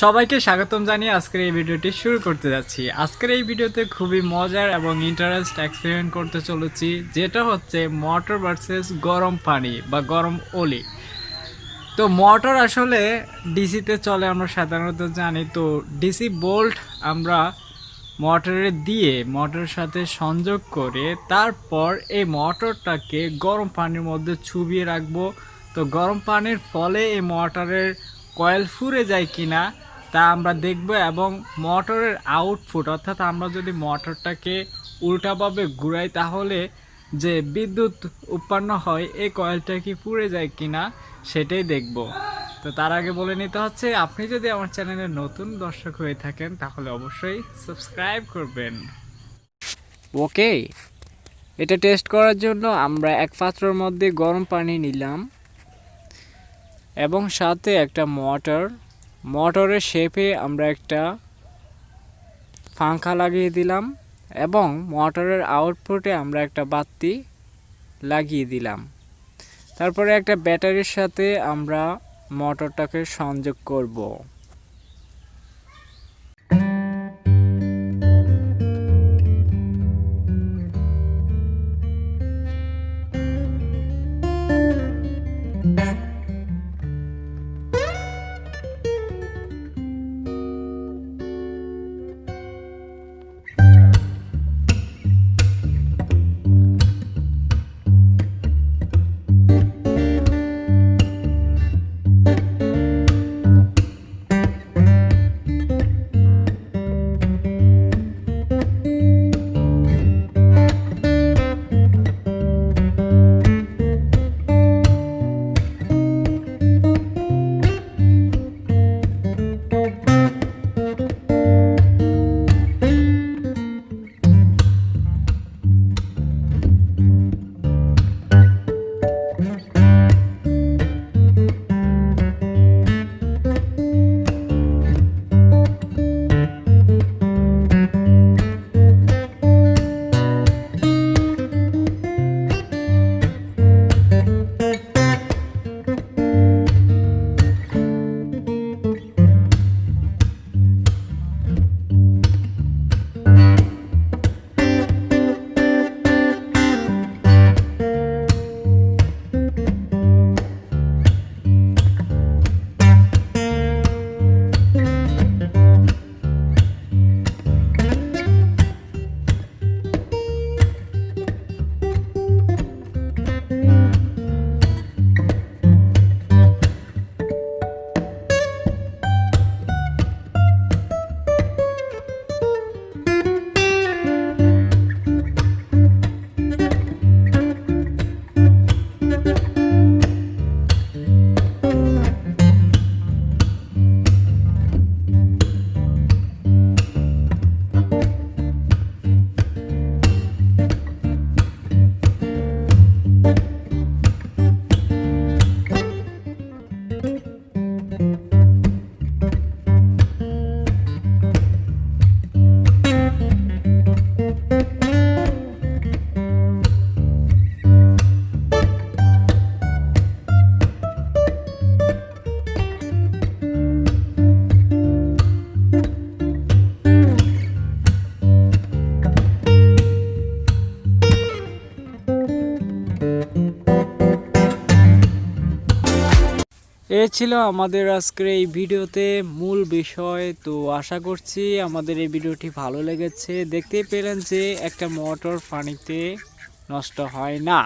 সবাইকে স্বাগতম জানিয়ে আজকের এই ভিডিওটি শুরু করতে যাচ্ছি। আজকের এই ভিডিওতে খুবই মজার এবং ইন্টারেস্ট এক্সপেরিমেন্ট করতে চলেছি, যেটা হচ্ছে মোটর ভার্সেস গরম পানি বা গরম অলি। তো মোটর আসলে ডিসিতে চলে, আমরা সাধারণত জানি। তো ডিসি বোল্ট আমরা মোটরে দিয়ে মোটরের সাথে সংযোগ করে তারপর এই মোটরটাকে গরম পানির মধ্যে চুবিয়ে রাখবো। তো গরম পানির ফলে এই মোটরের কয়েল ফুরে যায় কিনা তা আমরা দেখব, এবং মোটরের আউটপুট অর্থাৎ আমরা যদি মোটরটাকে উল্টাভাবে ঘুরাই তাহলে যে বিদ্যুৎ উৎপন্ন হয় এই কয়েলটা কি পুড়ে যায় কিনা সেটাই দেখব। তো তার আগে বলে নিতে হচ্ছে, আপনি যদি আমার চ্যানেলের নতুন দর্শক হয়ে থাকেন তাহলে অবশ্যই সাবস্ক্রাইব করবেন। ওকে, এটা টেস্ট করার জন্য আমরা এক পাত্রের মধ্যে গরম পানি নিলাম এবং সাথে একটা মোটরের শেপে আমরা একটা পাংখা লাগিয়ে দিলাম এবং মোটরের আউটপুটে আমরা একটা বাতি লাগিয়ে দিলাম। তারপরে একটা ব্যাটারির সাথে আমরা মোটরটাকে সংযোগ করব। এ ছিল আমাদের আজকের এই ভিডিওতে মূল বিষয়। তো আশা করছি আমাদের এই ভিডিওটি ভালো লেগেছে। দেখতেই পেলেন যে একটা মোটর পানিতে নষ্ট হয় না।